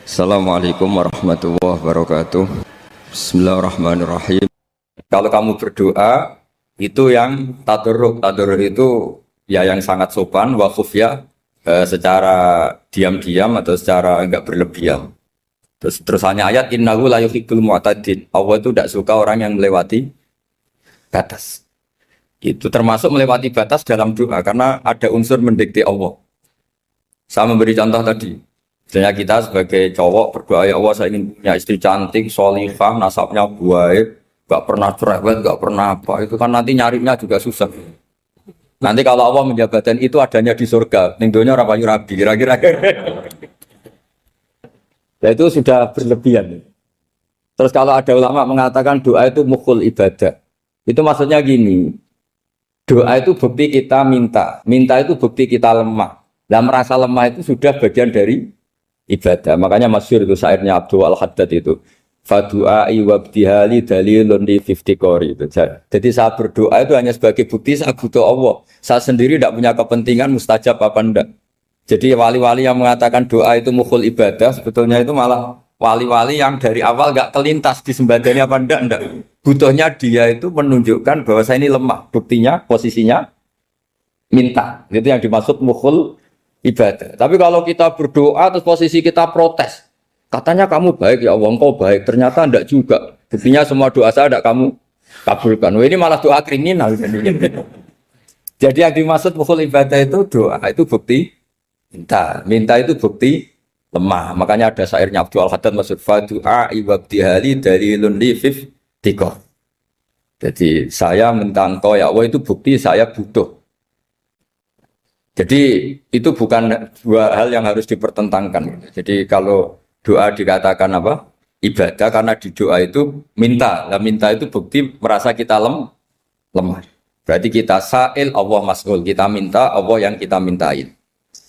Assalamualaikum warahmatullahi wabarakatuh. Bismillahirrahmanirrahim. Kalau kamu berdoa itu yang tadarruk. Tadarruk itu ya yang sangat sopan wa khufya, secara diam-diam atau secara enggak berlebihan. Terus hanya ayat innahu la yuhibbul mu'tadin. Allah itu tidak suka orang yang melewati batas. Itu termasuk melewati batas dalam doa karena ada unsur mendikte Allah. Saya memberi contoh tadi. Misalnya kita sebagai cowok berdoa, ya Allah saya ingin punya istri cantik, sholihah, nasabnya baik, gak pernah cerewet, gak pernah apa. Itu kan nanti nyarinya juga susah. Nanti kalau Allah menjabatkan itu adanya di surga, ning donya ora payu rabi, kira-kira. Ya itu sudah berlebihan. Terus kalau ada ulama mengatakan doa itu mukhul ibadah, itu maksudnya gini, doa itu bukti kita minta, minta itu bukti kita lemah. Dan merasa lemah itu sudah bagian dari ibadah. Makanya masyhur itu syairnya Abdul Al-Haddad itu. Fadu'ai wabdihali dalilun li fiftikori itu. Jadi saya berdoa itu hanya sebagai bukti saya butuh Allah. Saya sendiri tidak punya kepentingan mustajab apa enggak. Jadi wali-wali yang mengatakan doa itu mukhul ibadah, sebetulnya itu malah wali-wali yang dari awal enggak kelintas disembadani apa enggak. Butuhnya dia itu menunjukkan bahwa saya ini lemah. Buktinya, posisinya minta. Itu yang dimaksud mukhul ibadah. Tapi kalau kita berdoa terus posisi kita protes, katanya kamu baik ya Allah, engkau baik, ternyata enggak juga. Buktinya semua doa saya enggak kamu kabulkan. Wah, ini malah doa kriminal. Jadi yang dimaksud mukhul ibadah itu doa itu bukti minta. Minta itu bukti lemah. Makanya ada syairnya Abdul Al-Haddad maksud fadu'a ibabdihali dalilun li fiftikor. Jadi saya minta engkau ya Allah itu bukti saya butuh. Jadi itu bukan dua hal yang harus dipertentangkan. Jadi kalau doa dikatakan apa? Ibadah karena di doa itu minta. Nah, minta itu bukti merasa kita lemah. Berarti kita sa'il Allah mas'ul. Kita minta Allah yang kita mintain.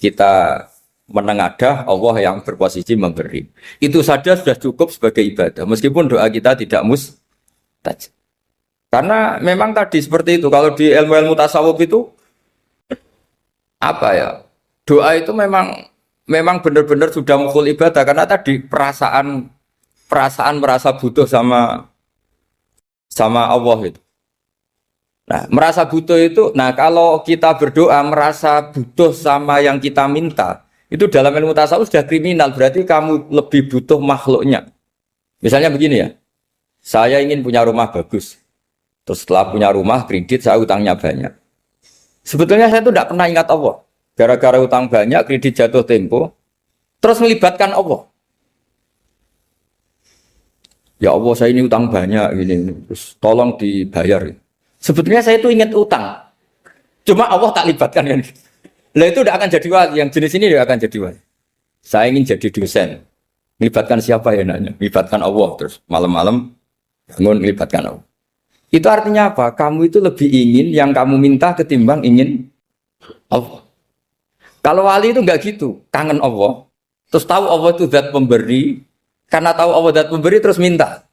Kita menengadah Allah yang berposisi memberi. Itu saja sudah cukup sebagai ibadah. Meskipun doa kita tidak mustajab. Karena memang tadi seperti itu. Kalau di ilmu-ilmu tasawuf itu apa ya, doa itu memang benar-benar sudah mukhul ibadah karena tadi perasaan merasa butuh sama Allah itu. Nah, merasa butuh itu, nah kalau kita berdoa merasa butuh sama yang kita minta, itu dalam ilmu tasawuf sudah kriminal, berarti kamu lebih butuh makhluknya. Misalnya begini ya, saya ingin punya rumah bagus, terus setelah punya rumah kredit saya utangnya banyak. Sebetulnya saya itu tidak pernah ingat Allah. Gara-gara utang banyak, kredit jatuh tempo, terus melibatkan Allah. Ya Allah, saya ini utang banyak, ini, terus tolong dibayar. Sebetulnya saya itu ingat utang, cuma Allah tak libatkan kan. Lah itu tidak akan jadi wali. Yang jenis ini tidak akan jadi wali. Saya ingin jadi dosen, melibatkan siapa ya nanya? Melibatkan Allah, terus malam-malam bangun melibatkan Allah. Itu artinya apa? Kamu itu lebih ingin yang kamu minta ketimbang ingin Allah. Kalau wali itu enggak gitu, kangen Allah. Terus tahu Allah itu zat pemberi, karena tahu Allah zat pemberi terus minta.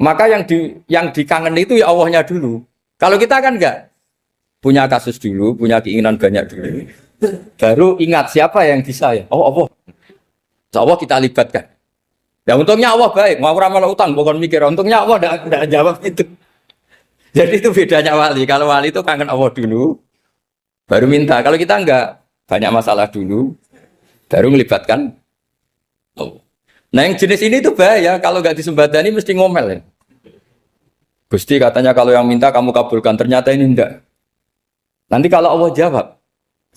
Maka yang dikangen itu ya Allahnya dulu. Kalau kita kan enggak. Punya kasus dulu, punya keinginan banyak dulu. Baru ingat siapa yang bisa ya? Oh Allah. So, Allah kita libatkan. Ya untungnya Allah baik, mau ramal utang, bukan mikir. Untungnya Allah tidak jawab itu. Jadi itu bedanya wali. Kalau wali itu kangen Allah dulu, baru minta. Kalau kita enggak, banyak masalah dulu, baru melibatkan Allah. Nah yang jenis ini tuh bahaya. Kalau enggak disembadani mesti ngomel ya. Gusti katanya kalau yang minta kamu kabulkan, ternyata ini enggak. Nanti kalau Allah jawab,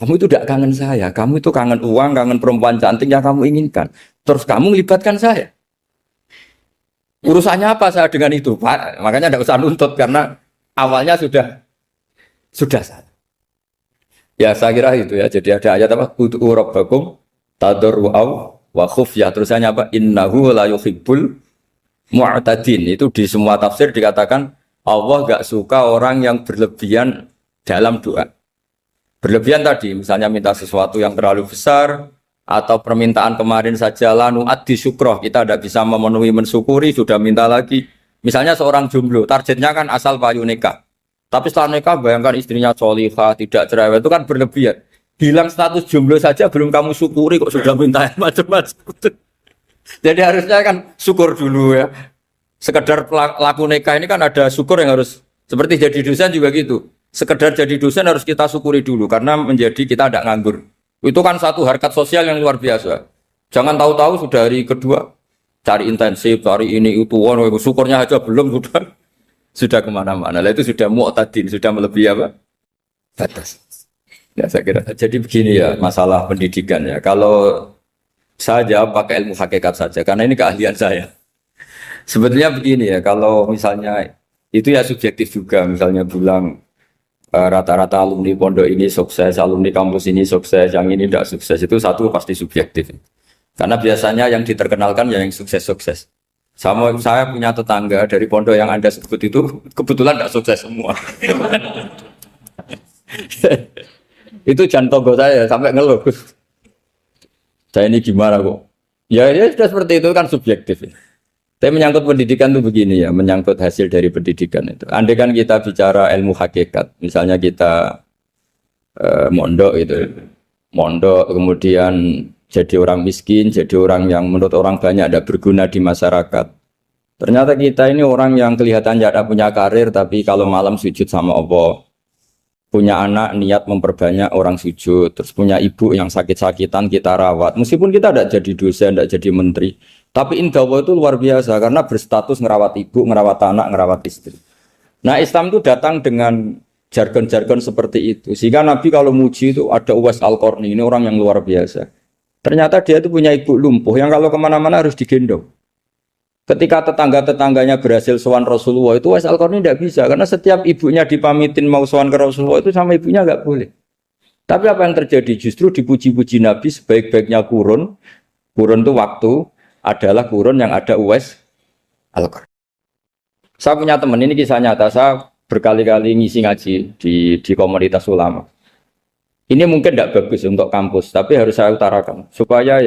kamu itu tidak kangen saya, kamu itu kangen uang, kangen perempuan cantik yang kamu inginkan. Terus kamu melibatkan saya. Urusannya apa saya dengan itu, Pak? Makanya tidak usah nuntut karena awalnya sudah salah. Ya saya kira itu ya. Jadi ada ayat apa? Ud'u rabbakum tadarru'aw wa khufyah. Terusannya apa? Innahu la yuhibbul mu'tadin. Itu di semua tafsir dikatakan Allah enggak suka orang yang berlebihan dalam doa. Berlebihan tadi, misalnya minta sesuatu yang terlalu besar, atau permintaan kemarin saja lanu addi syukroh, kita tidak bisa memenuhi mensyukuri, sudah minta lagi. Misalnya seorang jomblo, targetnya kan asal payu nikah. Tapi setelah nikah bayangkan istrinya sholihah, tidak cerewet, itu kan berlebihan. Hilang status jomblo saja belum kamu syukuri kok sudah minta yang macam-macam. Jadi harusnya kan syukur dulu ya. Sekedar laku nikah ini kan ada syukur yang harus seperti jadi dosen juga gitu. Sekedar jadi dosen harus kita syukuri dulu karena menjadi kita tidak nganggur. Itu kan satu harkat sosial yang luar biasa. Jangan tahu-tahu sudah hari kedua cari intensif, cari ini itu, syukurnya aja belum sudah kemana-mana. Lah itu sudah mu'tadin, sudah melebihi apa? Batas. Ya saya kira. Jadi begini ya masalah pendidikan ya. Kalau saya jawab pakai ilmu hakikat saja karena ini keahlian saya. Sebetulnya begini ya, kalau misalnya itu ya subjektif juga. Misalnya bilang rata-rata alumni pondok ini sukses, alumni kampus ini sukses, yang ini tidak sukses itu satu pasti subjektif. Karena biasanya yang diterkenalkan ya yang sukses-sukses. Sama saya punya tetangga dari pondok yang Anda sebut itu kebetulan tidak sukses semua. Itu jantogo saya sampai ngeluh. Saya ini gimana kok? Ya sudah seperti itu kan subjektif. Tapi menyangkut pendidikan itu begini ya, menyangkut hasil dari pendidikan itu. Andai kan kita bicara ilmu hakikat, misalnya kita mondok itu, mondok kemudian jadi orang miskin, jadi orang yang menurut orang banyak tidak berguna di masyarakat. Ternyata kita ini orang yang kelihatannya tidak punya karir, tapi kalau malam sujud sama Allah. Punya anak niat memperbanyak orang sujud, terus punya ibu yang sakit-sakitan kita rawat. Meskipun kita tidak jadi dosen, tidak jadi menteri, tapi indah Allah itu luar biasa karena berstatus ngerawat ibu, ngerawat anak, ngerawat istri. Nah Islam itu datang dengan jargon-jargon seperti itu. Sehingga Nabi kalau muji itu ada Uwais Al-Qarni, ini orang yang luar biasa. Ternyata dia itu punya ibu lumpuh yang kalau kemana-mana harus digendong. Ketika tetangga-tetangganya berhasil sowan Rasulullah itu Uwais Al-Qarni tidak bisa karena setiap ibunya dipamitin mau sowan ke Rasulullah itu sama ibunya nggak boleh. Tapi apa yang terjadi justru dipuji-puji Nabi sebaik-baiknya kurun itu waktu adalah kurun yang ada Uwais Al-Qarni. Saya punya teman ini kisah nyata, saya berkali-kali ngisi ngaji di komunitas ulama. Ini mungkin tidak bagus untuk kampus, tapi harus saya utarakan supaya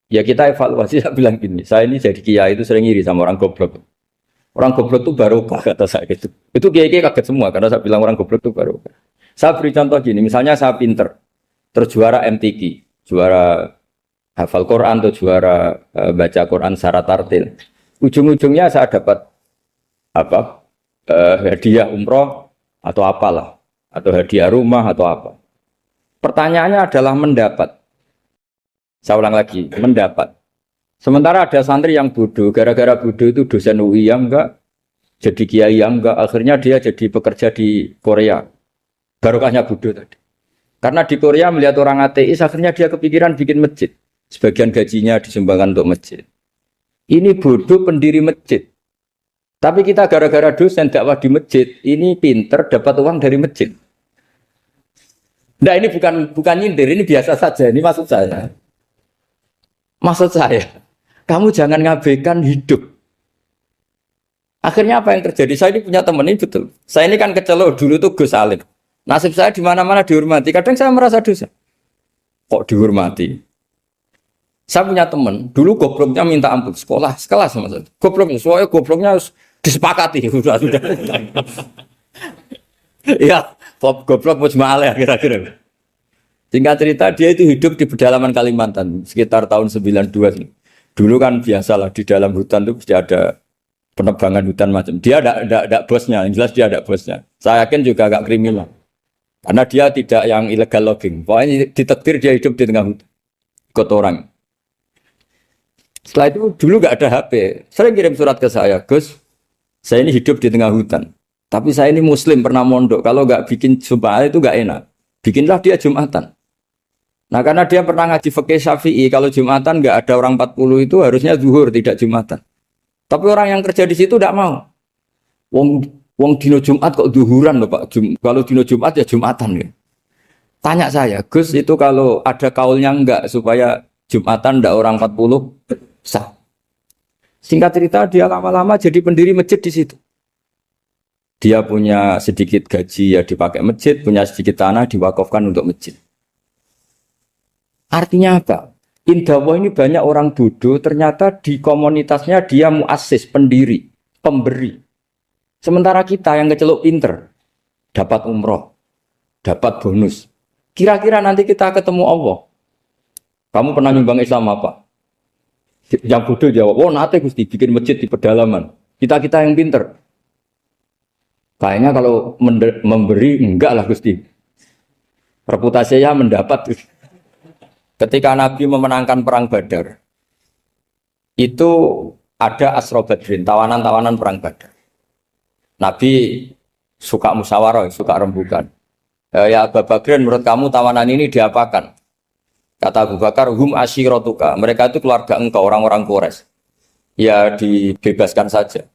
ya kita evaluasi. Saya bilang gini, saya ini jadi kiai itu sering iri sama orang goblok. Orang goblok itu barokah kata saya gitu. Itu kiai-kiai kaget semua karena saya bilang orang goblok itu barokah. Saya beri contoh gini, misalnya saya pinter, terjuara MTQ, juara hafal Quran atau juara baca Quran secara tartil. Ujung-ujungnya saya dapat hadiah umroh atau apalah, atau hadiah rumah atau apa. Pertanyaannya adalah mendapat. Saya ulang lagi, mendapat. Sementara ada santri yang bodoh, gara-gara bodoh itu dosen UI yang enggak, jadi kiai yang enggak, akhirnya dia jadi pekerja di Korea. Barokahnya bodoh tadi. Karena di Korea melihat orang ateis, akhirnya dia kepikiran bikin masjid. Sebagian gajinya disumbangkan untuk masjid. Ini bodoh pendiri masjid. Tapi kita gara-gara dosen dakwah di masjid, ini pinter dapat uang dari masjid. Nah ini bukan nyindir, ini biasa saja, ini maksud saya. Maksud saya, kamu jangan ngabaikan hidup. Akhirnya apa yang terjadi? Saya ini punya teman ini betul. Saya ini kan kecelok dulu tuh Gus Salim. Nasib saya di mana-mana dihormati. Kadang saya merasa dosa. Kok dihormati? Saya punya teman, dulu gobloknya minta ampun sekolah, sekelas sama saya. Gobloknya, soalnya gobloknya harus disepakati. Sudah. Ya, goblok mujmalah kira-kira. Singkat cerita dia itu hidup di pedalaman Kalimantan sekitar tahun 92. Dulu kan biasalah di dalam hutan itu pasti ada penebangan hutan macam. Dia ada bosnya, yang jelas dia ada bosnya. Saya yakin juga agak kriminal. Karena dia tidak yang illegal logging. Pokoknya ditakdir dia hidup di tengah hutan. Ikut orang. Setelah itu dulu gak ada HP. Sering kirim surat ke saya, Gus, saya ini hidup di tengah hutan. Tapi saya ini muslim pernah mondok. Kalau gak bikin sumpah itu gak enak. Bikinlah dia Jumatan. Nah karena dia pernah ngaji fikih Syafi'i, kalau Jumatan nggak ada orang 40 itu harusnya zuhur tidak Jumatan. Tapi orang yang kerja di situ tidak mau. Wong dino Jumat kok zuhuran loh Pak. Kalau dino Jumat ya Jumatan ya. Tanya saya, Gus itu kalau ada kaulnya enggak supaya Jumatan ndak orang 40 sah. Singkat cerita dia lama-lama jadi pendiri masjid di situ. Dia punya sedikit gaji ya dipakai masjid, punya sedikit tanah diwakafkan untuk masjid. Artinya apa? Indah Allah ini banyak orang bodoh, ternyata di komunitasnya dia muassis, pendiri, pemberi. Sementara kita yang kecelok pinter, dapat umroh, dapat bonus, Kira-kira nanti kita ketemu Allah. Kamu pernah nyumbang Islam apa? Yang bodoh jawab, oh nanti Gusti bikin masjid di pedalaman. Kita yang pinter. Kayaknya kalau memberi enggak lah Gusti. Reputasinya mendapat. Ketika Nabi memenangkan perang Badar, itu ada Asra Badrin, tawanan-tawanan perang Badar. Nabi suka musyawarah, suka rembukan. Ya Abu Bakrin, menurut kamu tawanan ini diapakan? Kata Abu Bakar, hum asyiratuka. Mereka itu keluarga engkau, orang-orang Quraisy. Ya dibebaskan saja.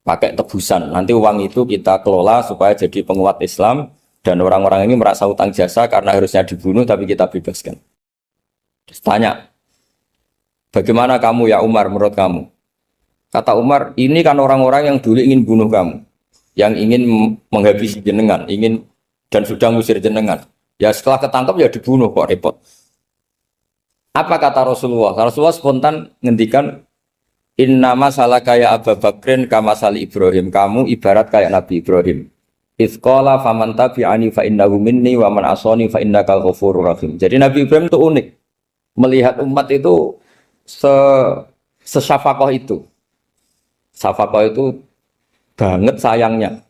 Pakai tebusan. Nanti uang itu kita kelola supaya jadi penguat Islam. Dan orang-orang ini merasa utang jasa karena harusnya dibunuh, tapi kita bebaskan. Terus tanya, bagaimana kamu ya Umar menurut kamu? Kata Umar, ini kan orang-orang yang dulu ingin bunuh kamu. Yang ingin menghabisi jenengan, ingin dan sudah ngusir jenengan. Ya setelah ketangkap ya dibunuh, kok repot. Apa kata Rasulullah? Rasulullah spontan ngendikan, innama salaka ya Abu Bakrin kama sali Ibrahim. Kamu ibarat kayak Nabi Ibrahim. Izqala faman tabi'ani fa innahu minni wa man asani fa innakal ghafurur rahim. Jadi Nabi Ibrahim itu unik. Melihat umat itu sesyafakoh itu. Syafakoh itu banget sayangnya.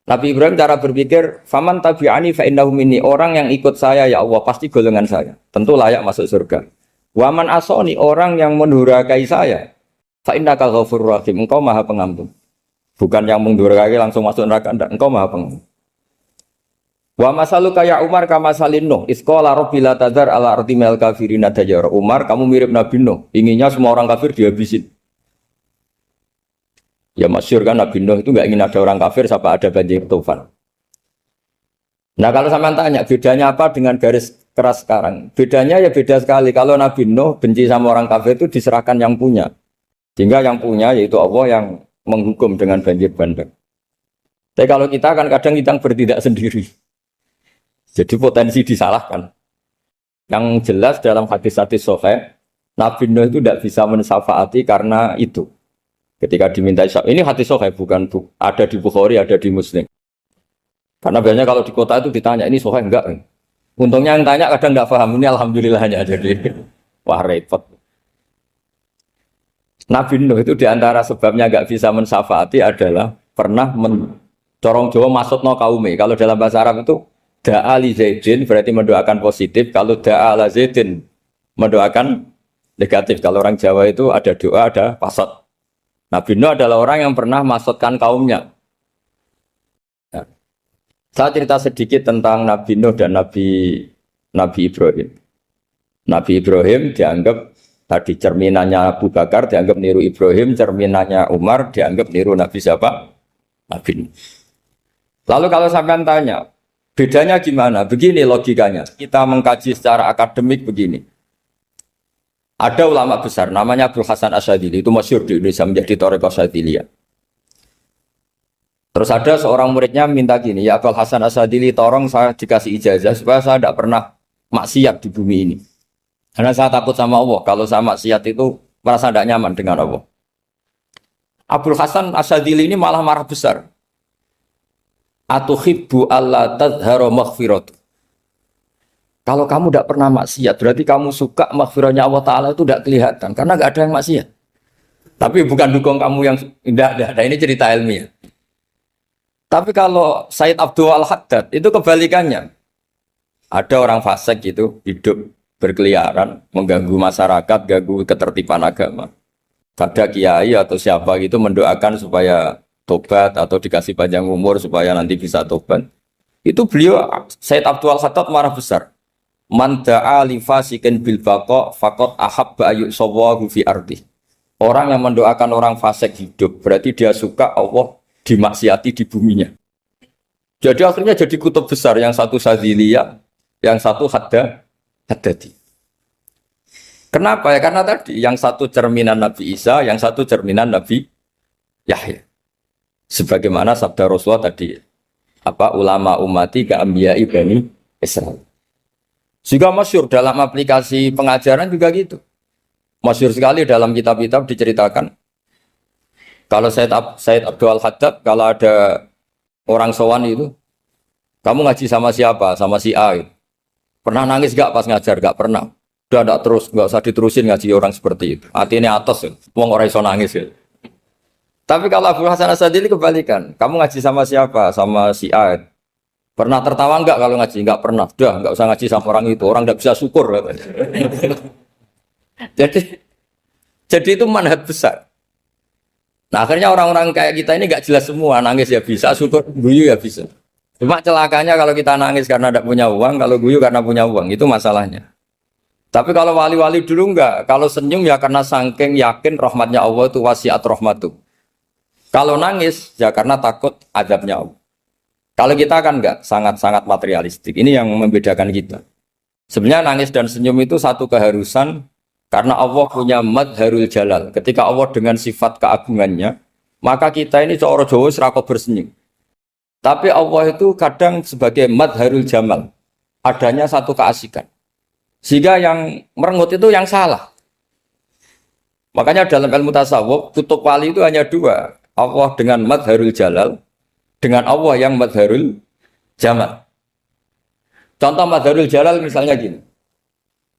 Nabi Ibrahim cara berpikir, faman tabi'ani fa innahu minni, orang yang ikut saya ya Allah pasti golongan saya, tentu layak masuk surga. Waman asoni, orang yang mendurhakai saya, fa innaka ghafurur rahim, engkau Maha Pengampun. Bukan yang mendurhakai langsung masuk neraka, enggak, engkau Maha Pengampun. Wa masaluka ya Umar kama salin Nuh, isqala rabbi la tadzar ala ardi minal kafirina dajjara. Umar, kamu mirip Nabi Nuh, inginnya semua orang kafir dihabisin. Ya masyhur kan Nabi Nuh itu nggak ingin ada orang kafir sampai ada banjir tufan. Nah kalau sampean tanya bedanya apa dengan garis keras sekarang? Bedanya ya beda sekali. Kalau Nabi Nuh benci sama orang kafir itu diserahkan yang punya. Sehingga yang punya yaitu Allah yang menghukum dengan banjir bandang. Tapi kalau kita kan kadang kita bertindak sendiri. Jadi potensi disalahkan. Yang jelas dalam hadis-hadis sahih, Nabi Nuh itu tidak bisa mensyafaati karena itu. Ketika diminta ini hadis sahih bukan ada di Bukhari, ada di Muslim. Karena biasanya kalau di kota itu ditanya ini sahih enggak. Untungnya yang tanya kadang enggak paham, ini alhamdulillahnya jadi wah repot. Nabi Nuh itu diantara sebabnya enggak bisa mensyafaati adalah pernah corong Jawa maksudno kaume. Kalau dalam bahasa Arab itu da'a li Zaidin berarti mendoakan positif, kalau da'a la Zaidin mendoakan negatif. Kalau orang Jawa itu ada doa, ada pasot. Nabi Nuh adalah orang yang pernah maksudkan kaumnya. Nah, saya cerita sedikit tentang Nabi Nuh dan Nabi Ibrahim. Nabi Ibrahim dianggap tadi cerminannya Abu Bakar, dianggap niru Ibrahim, cerminannya Umar, dianggap niru Nabi siapa? Nabi Nuh. Lalu kalau sampean tanya, bedanya gimana? Begini logikanya. Kita mengkaji secara akademik begini. Ada ulama besar, namanya Abdul Hasan Asyadzili, itu masyhur di Indonesia menjadi Thariqah Asyadziliyah. Terus ada seorang muridnya minta gini, ya Abdul Hasan Asyadzili, tolong saya dikasih ijazah supaya saya tidak pernah maksiat di bumi ini. Karena saya takut sama Allah, kalau saya maksiat itu merasa tidak nyaman dengan Allah. Abdul Hasan Asyadzili ini malah marah besar. Atuhibbu alla tadhhara maghfiratu. Kalau kamu tidak pernah maksiat, berarti kamu suka maghfirahnya Allah Ta'ala itu tidak kelihatan. Karena tidak ada yang maksiat. Tapi bukan dukung kamu yang tidak ada. Ini cerita ilmiah. Tapi kalau Sayyid Abdul Al-Haddad, itu kebalikannya. Ada orang fasik gitu, hidup berkeliaran, mengganggu masyarakat, ganggu ketertiban agama. Ada kiai atau siapa gitu mendoakan supaya tobat atau dikasih panjang umur supaya nanti bisa tobat. Itu beliau, Sayyid Abdul Al-Haddad marah besar. Man da'a li fasikin bil baqa faqad ahabba ayyusawahu fi ardi. Orang yang mendoakan orang fasik hidup berarti dia suka Allah dimaksiati di buminya. Jadi akhirnya jadi kutub besar, yang satu Sadziliyah, yang satu Haddadi. Kenapa ya? Karena tadi yang satu cerminan Nabi Isa, yang satu cerminan Nabi Yahya. Sebagaimana sabda Rasulullah tadi, apa ulama ummati ka anbiya'i bani Israil. Juga masyhur dalam aplikasi pengajaran juga gitu. Masyhur sekali dalam kitab-kitab diceritakan. Kalau Sayyid Abdul Al-Haddad, kalau ada orang sowan itu, Kamu ngaji sama siapa? Sama si A. Gitu. Pernah nangis gak pas ngajar? Gak pernah. Udah gak terus, gak usah diterusin ngaji orang seperti itu. Hatinya atas ya. Wong orang iso nangis ya. Tapi kalau Abu Hasan Asadili kebalikan. Kamu ngaji sama siapa? Sama si A. Pernah tertawa enggak kalau ngaji? Enggak pernah. Udah, enggak usah ngaji sama orang itu. Orang enggak bisa syukur. jadi itu manhaj besar. Nah akhirnya orang-orang kayak kita ini enggak jelas semua. Nangis ya bisa, syukur, guyu ya bisa. Cuma celakanya kalau kita nangis karena tidak punya uang, kalau guyu karena punya uang. Itu masalahnya. Tapi kalau wali-wali dulu enggak. Kalau senyum ya karena saking yakin rahmatnya Allah itu wasiat rahmatu. Kalau nangis ya karena takut azabnya Allah. Kalau kita kan enggak, sangat-sangat materialistik. Ini yang membedakan kita. Sebenarnya nangis dan senyum itu satu keharusan karena Allah punya madharul jalal. Ketika Allah dengan sifat keagungannya, maka kita ini seorang Jawa serako bersenyum. Tapi Allah itu kadang sebagai madharul jamal. Adanya satu keasikan. Sehingga yang merengut itu yang salah. Makanya dalam ilmu tasawuf, kutub wali itu hanya dua. Allah dengan madharul jalal, dengan Allah yang madharul jamal. Contoh madharul jalal misalnya gini.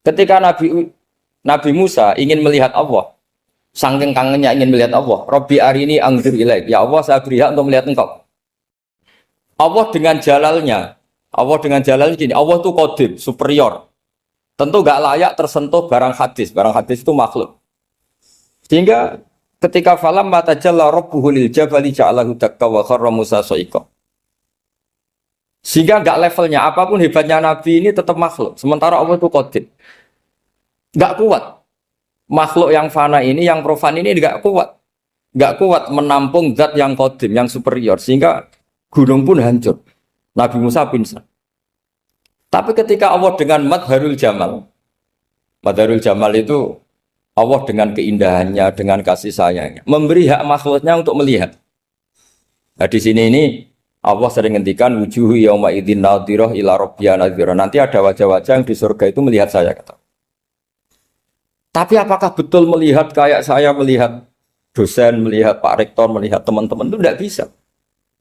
Ketika Nabi Musa ingin melihat Allah, saking kangennya ingin melihat Allah, Rabbi arini anzur ilaik. Ya Allah, saya beri hak untuk melihat engkau. Allah dengan jalalnya gini, Allah itu qadim, superior. Tentu gak layak tersentuh barang hadis. Barang hadis itu makhluk. Sehingga ketika falam matajalla rabbuhu lil jabali ja'alahu dakka wa kharra Musa sa'iqa. Sehingga enggak levelnya apapun hebatnya Nabi ini tetap makhluk. Sementara Allah itu qadim. Enggak kuat. Makhluk yang fana ini, yang profan ini enggak kuat. Enggak kuat menampung zat yang qadim, yang superior. Sehingga gunung pun hancur. Nabi Musa pingsan. Tapi ketika Allah dengan madharul jamal itu Allah dengan keindahannya, dengan kasih sayangnya, memberi hak makhluknya untuk melihat. Nah di sini ini Allah sering ngendikan wujuhu yauma idzin nadhirah ila rabbiha nadhirah. Nanti ada wajah-wajah yang di surga itu melihat saya kata. Tapi apakah betul melihat kayak saya melihat dosen, melihat Pak Rektor, melihat teman-teman itu tidak bisa.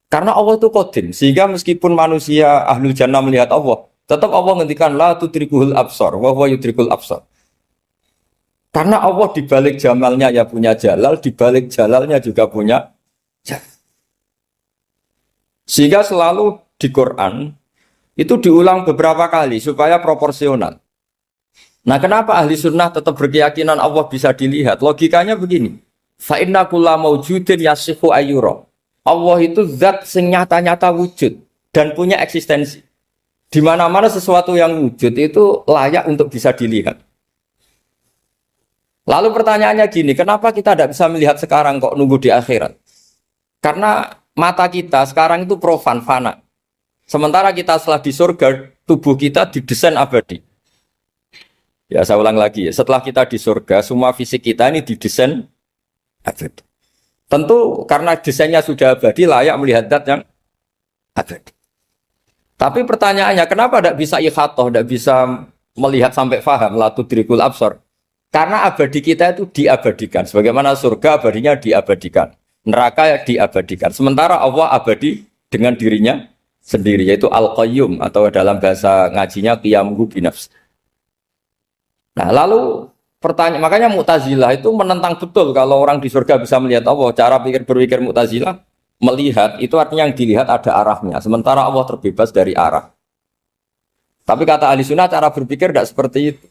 Karena Allah itu qadim, sehingga meskipun manusia ahlul jannah melihat Allah, tetap Allah ngendikan la tudrikuhul absar wa huwa yudrikul absar. Karena Allah di balik jamalnya ya punya jalal, di balik jalalnya juga punya jalal. Sehingga selalu di Quran itu diulang beberapa kali supaya proporsional. Nah, kenapa ahli sunnah tetap berkeyakinan Allah bisa dilihat? Logikanya begini. Fa inna kulla maujudin yasihu ayyura. Allah itu zat sing nyata-nyata wujud dan punya eksistensi. Di mana-mana sesuatu yang wujud itu layak untuk bisa dilihat. Lalu pertanyaannya gini, kenapa kita tidak bisa melihat sekarang kok nunggu di akhirat? Karena mata kita sekarang itu profan, fana. Sementara kita setelah di surga, tubuh kita didesain abadi. Ya saya ulang lagi ya, setelah kita di surga, semua fisik kita ini didesain abadi. Tentu karena desainnya sudah abadi, layak melihat zat yang abadi. Tapi pertanyaannya, kenapa tidak bisa ikhatoh, tidak bisa melihat sampai faham, la tudrikul absar? Karena abadi kita itu diabadikan. Sebagaimana surga abadinya diabadikan. Neraka diabadikan. Sementara Allah abadi dengan dirinya sendiri. Yaitu Al-Qayyum. Atau dalam bahasa ngajinya Qiyamuhu binafs. Nah lalu pertanyaan, makanya Mu'tazilah itu menentang betul kalau orang di surga bisa melihat Allah. Cara berpikir Mu'tazilah, melihat itu artinya yang dilihat ada arahnya. Sementara Allah terbebas dari arah. Tapi kata ahli sunnah cara berpikir tidak seperti itu.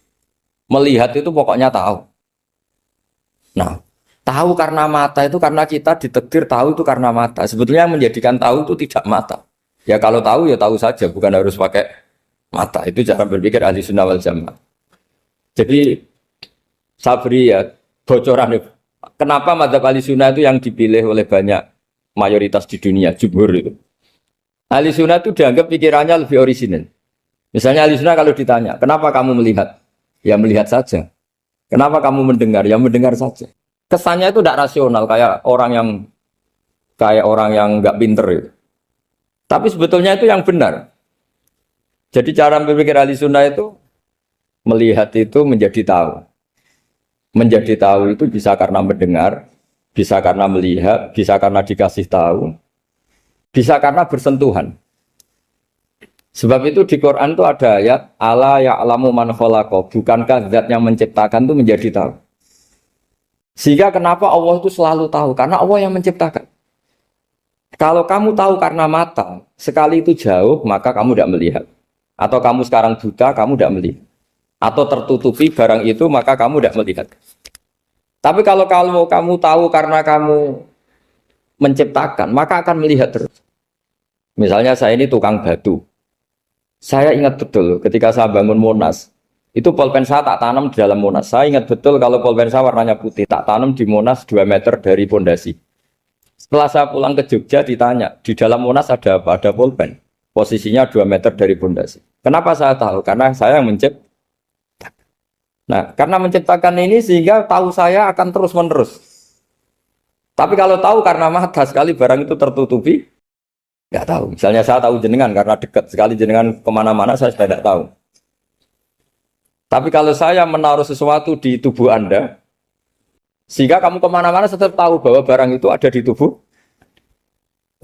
Melihat itu pokoknya tahu. Nah, tahu karena mata itu karena kita ditakdir tahu itu karena mata. Sebetulnya yang menjadikan tahu itu tidak mata. Ya kalau tahu ya tahu saja, bukan harus pakai mata. Itu cara berpikir ahli sunnah wal jamaah. Jadi saya beri ya bocoran. Kenapa mazhab ahli sunnah itu yang dipilih oleh banyak mayoritas di dunia, jumhur itu. Ahli sunnah itu dianggap pikirannya lebih orisinal. Misalnya ahli sunnah kalau ditanya, kenapa kamu melihat? Ya melihat saja. Kenapa kamu mendengar? Ya mendengar saja. Kesannya itu tidak rasional kayak orang yang nggak pinter itu. Tapi sebetulnya itu yang benar. Jadi cara berpikir ahli sunnah itu melihat itu menjadi tahu. Menjadi tahu itu bisa karena mendengar, bisa karena melihat, bisa karena dikasih tahu, bisa karena bersentuhan. Sebab itu di Quran itu ada ayat ala ya'lamu man khalaqa, bukankah zat yang menciptakan itu menjadi tahu. Sehingga kenapa Allah itu selalu tahu? Karena Allah yang menciptakan. Kalau kamu tahu karena mata, sekali itu jauh, maka kamu tidak melihat. Atau kamu sekarang buta, kamu tidak melihat. Atau tertutupi barang itu, maka kamu tidak melihat. Tapi kalau kamu tahu karena kamu menciptakan, maka akan melihat terus. Misalnya saya ini tukang batu. Saya ingat betul ketika saya bangun Monas, itu pulpen saya tak tanam di dalam Monas. Saya ingat betul kalau pulpen saya warnanya putih, tak tanam di Monas 2 meter dari pondasi. Setelah saya pulang ke Jogja ditanya, di dalam Monas ada apa? Ada pulpen. Posisinya 2 meter dari pondasi. Kenapa saya tahu? Karena saya yang menciptakan. Nah, karena menciptakan ini sehingga tahu saya akan terus menerus. Tapi kalau tahu karena mata sekali barang itu tertutupi, nggak tahu. Misalnya saya tahu jenengan karena dekat sekali jenengan kemana-mana saya sudah tidak tahu. Tapi kalau saya menaruh sesuatu di tubuh Anda, sehingga kamu kemana-mana tetap tahu bahwa barang itu ada di tubuh.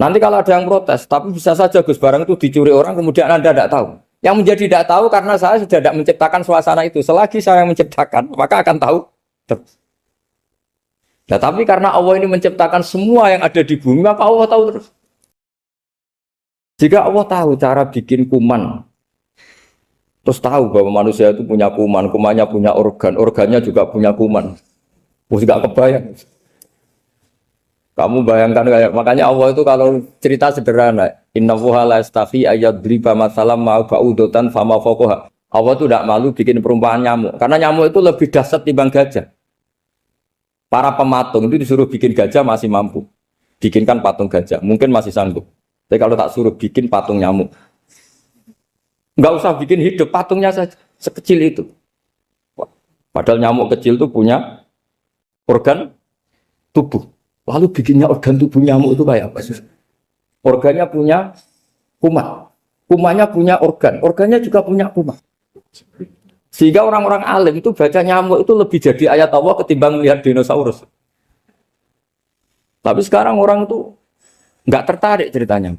Nanti kalau ada yang protes, tapi bisa saja Gus barang itu dicuri orang kemudian Anda tidak tahu. Yang menjadi tidak tahu karena saya sudah tidak menciptakan suasana itu. Selagi saya yang menciptakan, maka akan tahu terus. Nah, tapi karena Allah ini menciptakan semua yang ada di bumi, maka Allah tahu terus. Jika Allah tahu cara bikin kuman, terus tahu bahwa manusia itu punya kuman, kumannya punya organ, organnya juga punya kuman. Mesti gak kebayang. Kamu bayangkan kayak, makanya Allah itu kalau cerita sederhana, innallaha la yastahi ayyadriba mathalam ma ba'udatan fama fawqaha. Allah itu tidak malu bikin perumpamaan nyamuk, karena nyamuk itu lebih dahsyat timbang gajah. Para pematung itu disuruh bikin gajah masih mampu. Bikinkan patung gajah, mungkin masih sanggup. Tapi kalau tak suruh bikin patung nyamuk, nggak usah bikin hidup, patungnya saja sekecil itu. Padahal nyamuk kecil itu punya organ tubuh. Lalu bikinnya organ tubuh nyamuk itu kayak apa sih? Organnya punya kuman, kumannya punya organ, organnya juga punya kuman. Sehingga orang-orang alim itu baca nyamuk itu lebih jadi ayat Allah ketimbang melihat dinosaurus. Tapi sekarang orang itu nggak tertarik ceritanya.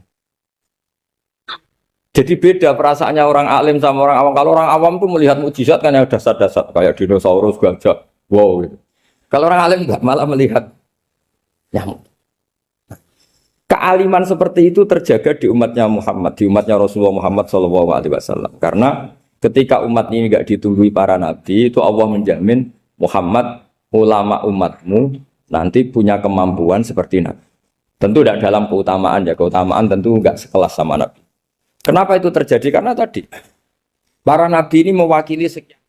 Jadi beda perasaannya orang alim sama orang awam. Kalau orang awam tuh melihat mukjizat kan yang dasar-dasar kayak dinosaurus, gajah, wow gitu. Kalau orang alim nggak, malah melihat nyamuk. Kealiman seperti itu terjaga di umatnya Muhammad, di umatnya Rasulullah Muhammad SAW. Karena ketika umat ini nggak ditumbuhi para nabi, itu Allah menjamin Muhammad, ulama umatmu nanti punya kemampuan seperti nabi. Tentu tidak dalam keutamaan ya, keutamaan tentu nggak sekelas sama nabi. Kenapa itu terjadi? Karena tadi para nabi ini mewakili sekian.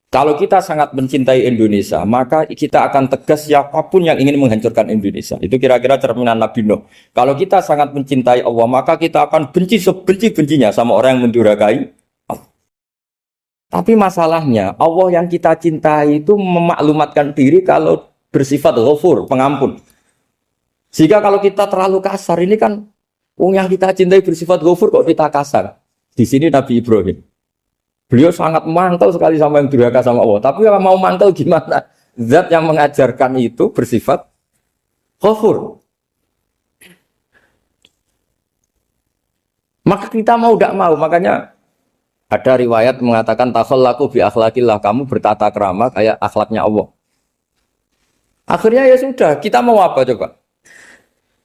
Kalau kita sangat mencintai Indonesia, maka kita akan tegas siapapun yang ingin menghancurkan Indonesia. Itu kira-kira cerminan Nabi Nuh. Kalau kita sangat mencintai Allah, maka kita akan benci sebenci-bencinya sama orang yang mendurhakai Allah. Tapi masalahnya, Allah yang kita cintai itu memaklumatkan diri kalau bersifat ghafur, pengampun. Sehingga kalau kita terlalu kasar, ini kan yang kita cintai bersifat ghafur kok kita kasar. Di sini Nabi Ibrahim. Beliau sangat mantel sekali sama yang durhaka sama Allah. Tapi kalau mau mantel gimana? Zat yang mengajarkan itu bersifat ghafur. Maka kita mau tidak mau. Makanya ada riwayat mengatakan takhallaku bi akhlaqillah, kamu bertata krama kayak akhlaknya Allah. Akhirnya ya sudah, kita mau apa coba?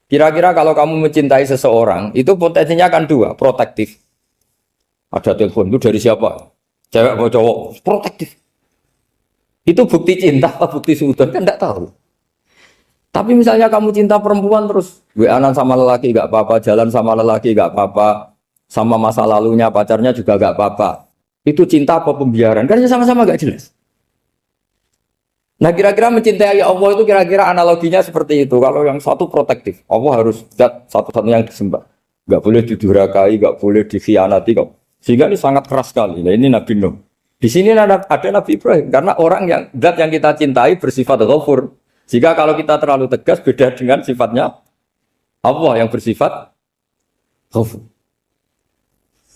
Kira-kira kalau kamu mencintai seseorang, itu potensinya akan dua, protektif. Ada telepon itu dari siapa? Cewek atau cowok? Protektif. Itu bukti cinta apa bukti suudon? Kan tidak tahu. Tapi misalnya kamu cinta perempuan terus WA-an sama lelaki nggak apa-apa, jalan sama lelaki nggak apa-apa, sama masa lalunya pacarnya juga nggak apa-apa. Itu cinta apa pembiaran? Kan sama-sama nggak jelas. Nah kira-kira mencintai Allah itu kira-kira analoginya seperti itu. Kalau yang satu protektif, Allah harus zat satu-satunya yang disembah. Nggak boleh didurhakai, nggak boleh dikhianati kok. Sehingga ini sangat keras sekali. Nah ini Nabi Nuh. Di sini ada Nabi Ibrahim. Karena orang yang zat yang kita cintai bersifat ghafur. Jika kalau kita terlalu tegas beda dengan sifatnya Allah yang bersifat ghafur.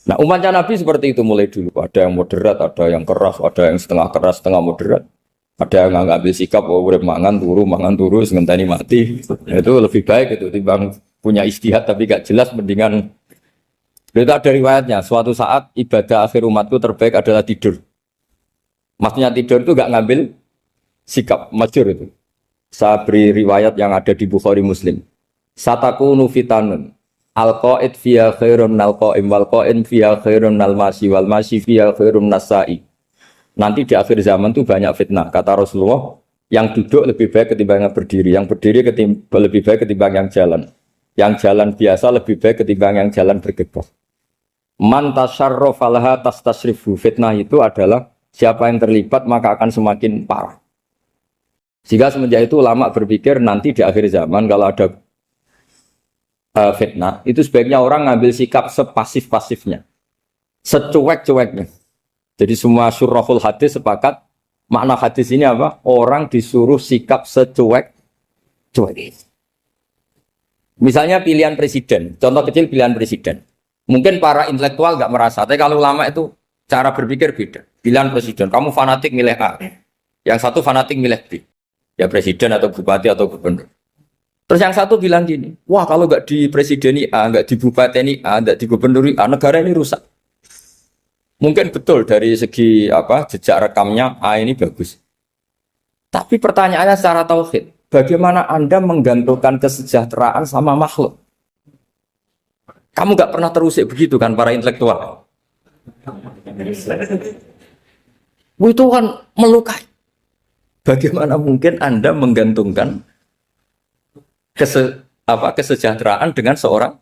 Nah umatnya Nabi seperti itu mulai dulu. Ada yang moderat, ada yang keras, ada yang setengah keras, setengah moderat. Ada yang ngambil sikap, urip mangan turu, ngenteni mati. Itu lebih baik itu timbang punya istihad tapi gak jelas, mendingan Itu ada riwayatnya, suatu saat ibadah akhir umatku terbaik adalah tidur. Maksudnya tidur itu gak ngambil sikap, masyhur itu. Saya beri riwayat yang ada di Bukhari Muslim. Satakunu fitanun. Al-qa'id fiya khairun nal-qa'im wal-qa'im fiya khairun nal-masi wal-masi fiya khairun nas-sa'i. Nanti di akhir zaman itu banyak fitnah. Kata Rasulullah, yang duduk lebih baik ketimbang yang berdiri. Yang berdiri lebih baik ketimbang yang jalan. Yang jalan biasa lebih baik ketimbang yang jalan bergegas. Man tasyarraf alaha tastasrifu. Fitnah itu adalah siapa yang terlibat maka akan semakin parah. Sehingga semenjak itu ulama berpikir nanti di akhir zaman kalau ada fitnah, itu sebaiknya orang ngambil sikap sepasif-pasifnya. Secuek-cueknya. Jadi semua syurahul hadis sepakat makna hadis ini apa? Orang disuruh sikap secuek-cuek. Misalnya pilihan presiden, contoh kecil pilihan presiden. Mungkin para intelektual nggak merasa, tapi kalau ulama itu cara berpikir beda. Pilihan presiden, kamu fanatik milih A, yang satu fanatik milih B. Ya presiden atau bupati atau gubernur. Terus yang satu bilang gini, wah kalau nggak di presideni A, nggak di bupati A, nggak di gubernur A, negara ini rusak. Mungkin betul dari segi jejak rekamnya A ini bagus. Tapi pertanyaannya secara tauhid, bagaimana Anda menggantungkan kesejahteraan sama makhluk? Kamu nggak pernah terusik begitu kan para intelektual? Itu kan melukai. Bagaimana mungkin Anda menggantungkan kesejahteraan dengan seorang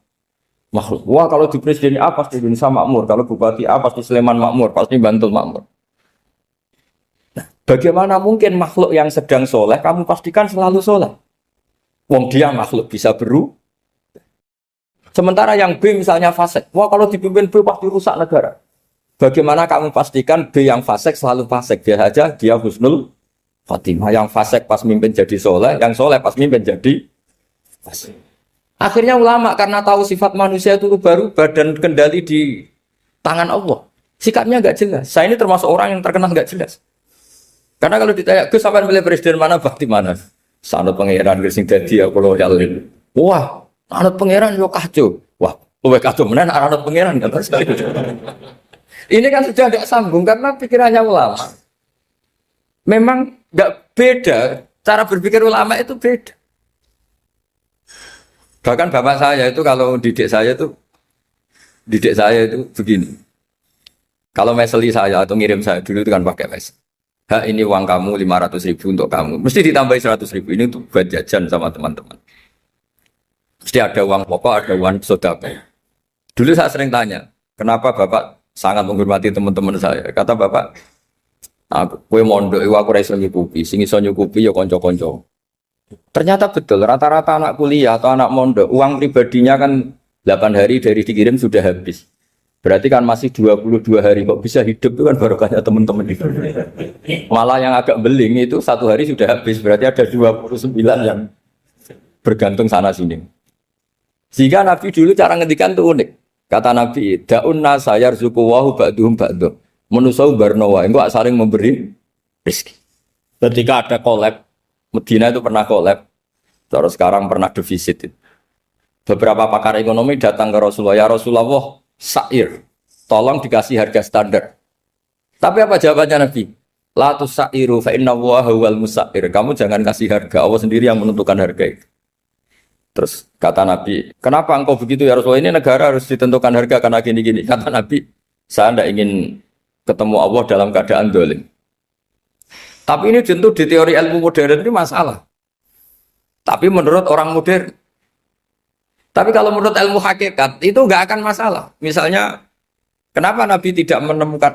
makhluk? Wah kalau di presiden A pasti Indonesia makmur, kalau bupati A pasti Sleman makmur, pasti Bantul makmur. Nah, bagaimana mungkin makhluk yang sedang soleh kamu pastikan selalu soleh? Wong dia makhluk bisa berubah. Sementara yang B misalnya fasik, wah kalau dipimpin B pasti rusak negara. Bagaimana kamu pastikan B yang fasik selalu fasik? Biar saja dia husnul khotimah. Yang fasik pas mimpin jadi soleh, yang soleh pas mimpin jadi fasik. Akhirnya ulama karena tahu sifat manusia itu berubah dan kendali di tangan Allah. Sikapnya nggak jelas. Saya ini termasuk orang yang terkenal nggak jelas. Karena kalau ditanya, Gus sampean pilih presiden mana, bakti mana? Sanut pangeran sing dadi aku loyal. Wah, anut pangeran yo kacau. Wah, luwih kacau menan anut pangeran kan. Ini kan sudah tidak sambung karena pikirannya ulama. Memang nggak beda, cara berpikir ulama itu beda. Bahkan bapak saya itu kalau didik saya itu begini. Kalau meseli saya atau ngirim saya dulu itu kan pakai mes. Ini uang kamu 500.000 untuk kamu. Mesti ditambahi 100.000 ini untuk buat jajan sama teman-teman. Mesti ada uang pokok, ada uang sodako. Dulu saya sering tanya, kenapa bapak sangat menghormati teman-teman saya? Kata bapak, kue mondok, aku rasa nyukupi, sing iso nyukupi ya konco-konco. Ternyata betul, rata-rata anak kuliah atau anak mondok, uang pribadinya kan 8 hari dari dikirim sudah habis. Berarti kan masih 22 hari, kok bisa hidup itu kan barokahnya teman-teman itu. Malah yang agak beling itu 1 hari sudah habis, berarti ada 29 yang bergantung sana-sini. Jika Nabi dulu cara ngendikan itu unik. Kata Nabi, da'un nasa yarzuqu wahu ba'duhum ba'duh. Menusau barnawa, enggak saling memberi rezeki. Ketika ada collab, Medina itu pernah collab, terus sekarang pernah defisit. Beberapa pakar ekonomi datang ke Rasulullah, ya Rasulullah, sa'ir, tolong dikasih harga standar. Tapi apa jawabannya Nabi? La tusa'iru fa inna Allaha huwal musa'ir. Kamu jangan kasih harga, Allah sendiri yang menentukan harga itu. Terus kata Nabi, kenapa engkau begitu ya Rasulullah? Ini negara harus ditentukan harga karena gini-gini. Kata Nabi, saya tidak ingin ketemu Allah dalam keadaan dolim. Tapi ini tentu di teori ilmu modern ini masalah. Tapi menurut orang modern. Tapi kalau menurut ilmu hakikat itu nggak akan masalah. Misalnya, kenapa Nabi tidak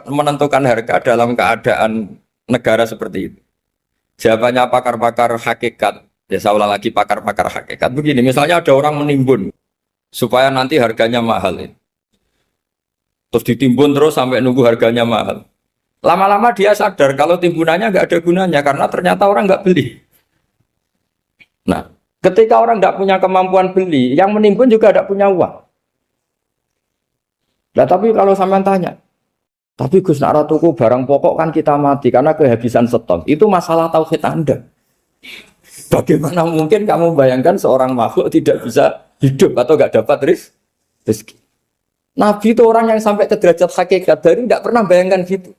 menentukan harga dalam keadaan negara seperti itu? Jawabannya pakar-pakar hakikat. Ya saya ulang lagi pakar-pakar hakikat. Begini, misalnya ada orang menimbun supaya nanti harganya mahal. Terus ditimbun terus sampai nunggu harganya mahal. Lama-lama dia sadar kalau timbunannya nggak ada gunanya karena ternyata orang nggak beli. Nah, ketika orang nggak punya kemampuan beli, yang menimbun juga tidak punya uang. Nah, tapi kalau sampean tanya, tapi Gus nak tuku barang pokok kan kita mati karena kehabisan stok. Itu masalah tauhid Anda. Bagaimana mungkin kamu bayangkan seorang makhluk tidak bisa hidup atau nggak dapat rezeki? Nabi itu orang yang sampai ke derajat hakikat dari tidak pernah bayangkan gitu.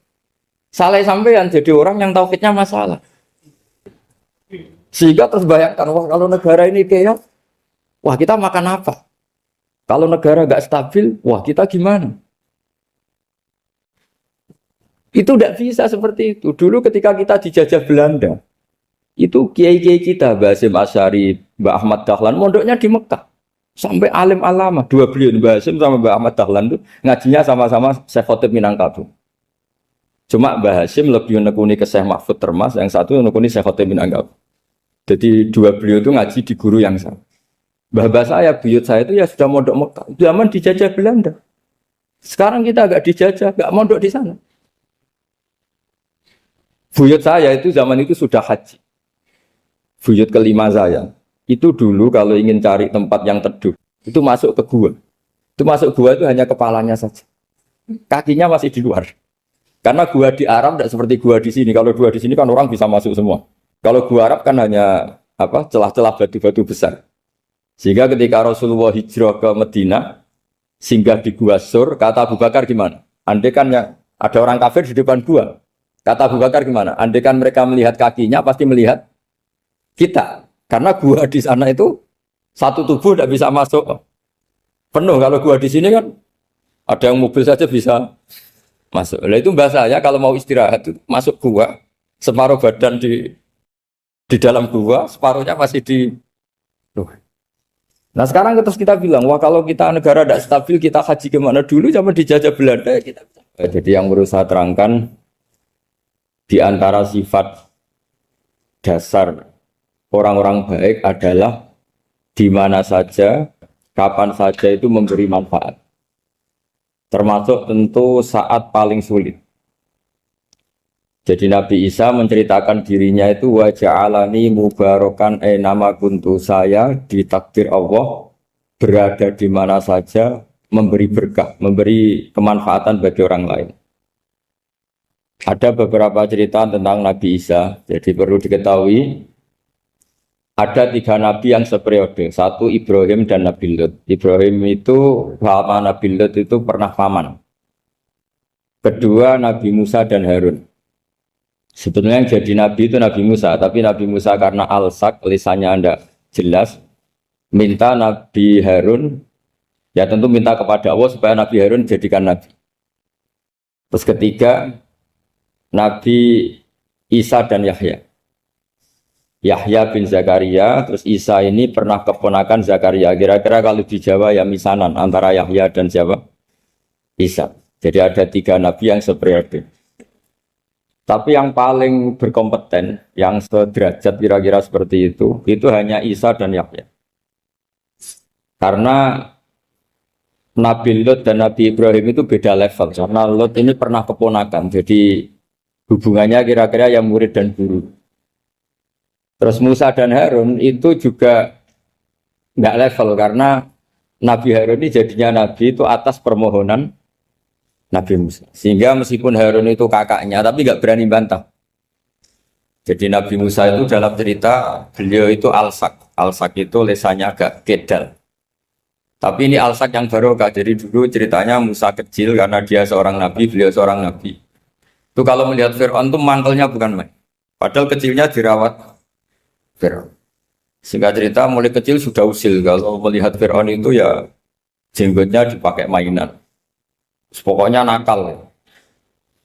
Salah sampean jadi orang yang tauhidnya masalah. Sehingga terus bayangkan, wah kalau negara ini kayak, wah kita makan apa? Kalau negara nggak stabil, wah kita gimana? Itu tidak bisa seperti itu. Dulu ketika kita dijajah Belanda, itu kiai-kiai kita, Mbah Hasyim Asy'ari, Mbah Ahmad Dahlan, mondoknya di Mekah. Sampai alim alama, dua beliau, Mbah Hasyim sama Mbah Ahmad Dahlan itu ngajinya sama-sama Syekh Khotib Minangkabau. Cuma Mbah Hasyim lebih menekuni ke Syekh Mahfud Termas, yang satu menekuni Syekh Khotib Minangkabau. Jadi dua beliau itu ngaji di guru yang sama. Mbah saya, buyut saya itu ya sudah mondok Mekah. Zaman dijajah Belanda. Sekarang kita agak dijajah, agak mondok di sana. Buyut saya itu zaman itu sudah haji. Buyut kelima saya. Itu dulu kalau ingin cari tempat yang teduh, itu masuk ke gua. Itu masuk gua itu hanya kepalanya saja. Kakinya masih di luar. Karena gua di Arab tidak seperti gua di sini. Kalau gua di sini kan orang bisa masuk semua. Kalau gua Arab kan hanya celah-celah batu-batu besar. Sehingga ketika Rasulullah hijrah ke Medina, singgah di Gua Sur, kata Abu Bakar gimana? Andai kan ya, ada orang kafir di depan gua. Kata Abu Bakar gimana? Andai kan mereka melihat kakinya, pasti melihat kita. Karena gua di sana itu satu tubuh tidak bisa masuk penuh. Kalau gua di sini kan ada yang mobil saja bisa masuk. Nah itu bahasa saya kalau mau istirahat itu masuk gua, separuh badan di dalam gua, separuhnya masih di luar. Nah sekarang terus kita bilang, wah kalau kita negara tidak stabil, kita haji kemana dulu zaman dijajah Belanda ya kita. Jadi yang berusaha terangkan di antara sifat dasar orang-orang baik adalah di mana saja, kapan saja itu memberi manfaat. Termasuk tentu saat paling sulit. Jadi Nabi Isa menceritakan dirinya itu wa ja'alani mubarakan nama kuntu, saya ditakdir Allah berada di mana saja memberi berkah, memberi kemanfaatan bagi orang lain. Ada beberapa cerita tentang Nabi Isa, jadi perlu diketahui ada 3 nabi yang seperiode, satu Ibrahim dan Nabi Lut. Ibrahim itu sama Nabi Lut itu pernah paman. Kedua Nabi Musa dan Harun. Sebetulnya yang jadi nabi itu Nabi Musa, tapi Nabi Musa karena alsak, lisannya Anda jelas, minta Nabi Harun, ya tentu minta kepada Allah supaya Nabi Harun jadikan nabi. Terus ketiga, Nabi Isa dan Yahya. Yahya bin Zakaria, terus Isa ini pernah keponakan Zakaria. Kira-kira kalau di Jawa ya misanan antara Yahya dan siapa? Isa. Jadi ada 3 nabi yang seperiode. Tapi yang paling berkompeten, yang sederajat kira-kira seperti itu hanya Isa dan Yahya. Karena Nabi Lut dan Nabi Ibrahim itu beda level. Karena Lut ini pernah keponakan, jadi hubungannya kira-kira yang murid dan guru. Terus Musa dan Harun itu juga nggak level, karena Nabi Harun ini jadinya Nabi itu atas permohonan Nabi Musa. Sehingga meskipun Harun itu kakaknya, tapi nggak berani bantah. Jadi Nabi Musa itu dalam cerita, beliau itu alsak. Alsak itu lesannya agak kedal. Tapi ini alsak yang barokah. Jadi dulu ceritanya Musa kecil karena dia seorang Nabi, beliau seorang Nabi. Itu kalau melihat Fir'aun itu mantelnya bukan main. Padahal kecilnya dirawat Fir'aun. Sehingga cerita mulai kecil sudah usil. Kalau melihat Fir'aun itu ya jenggotnya dipakai mainan. Pokoknya nakal.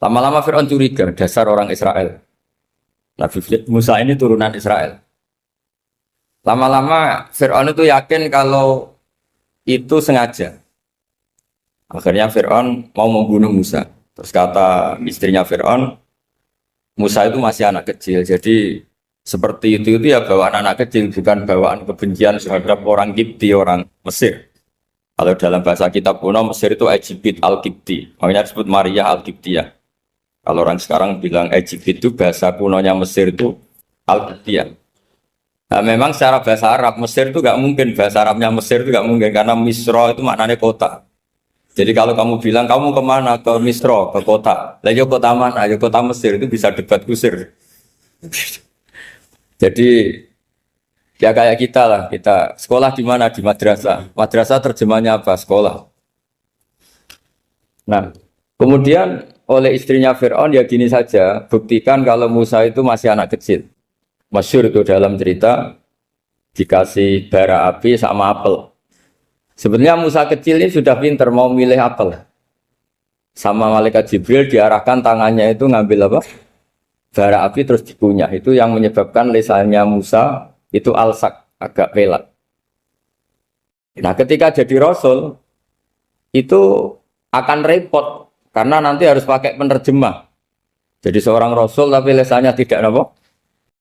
Lama-lama Fir'aun curiga, dasar orang Israel. Nabi Musa ini turunan Israel. Lama-lama Fir'aun itu yakin kalau itu sengaja. Akhirnya Fir'aun mau membunuh Musa. Terus kata istrinya Fir'aun, Musa itu masih anak kecil. Jadi seperti itu ya bawaan anak kecil, bukan bawaan kebencian terhadap orang Kipti, orang Mesir. Kalau dalam bahasa kitab kuno Mesir itu Egypt Al-Kipti, makanya disebut Maria Al-Kiptiyah. Kalau orang sekarang bilang Egypt itu bahasa kunonya Mesir itu Al-Kiptiyah. Nah, memang secara bahasa Arab Mesir itu nggak mungkin, bahasa Arabnya Mesir itu nggak mungkin karena Misro itu maknanya kota. Jadi kalau kamu bilang kamu kemana, ke Misro, ke kota, lah ya kota mana, ya kota Mesir, itu bisa debat kusir. Jadi ya kayak kita lah, kita sekolah di mana? Di madrasah. Madrasah terjemahnya apa? Sekolah. Nah, kemudian oleh istrinya Fir'aun ya gini saja, buktikan kalau Musa itu masih anak kecil. Masyhur itu dalam cerita dikasih bara api sama apel. Sebenarnya Musa kecil ini sudah pinter mau milih apel. Sama malaikat Jibril diarahkan tangannya itu ngambil apa? Bara api terus dikunyah. Itu yang menyebabkan lisannya Musa itu alsak, agak pelat. Nah, ketika jadi rasul itu akan repot karena nanti harus pakai penerjemah. Jadi seorang rasul tapi lisannya tidak apa?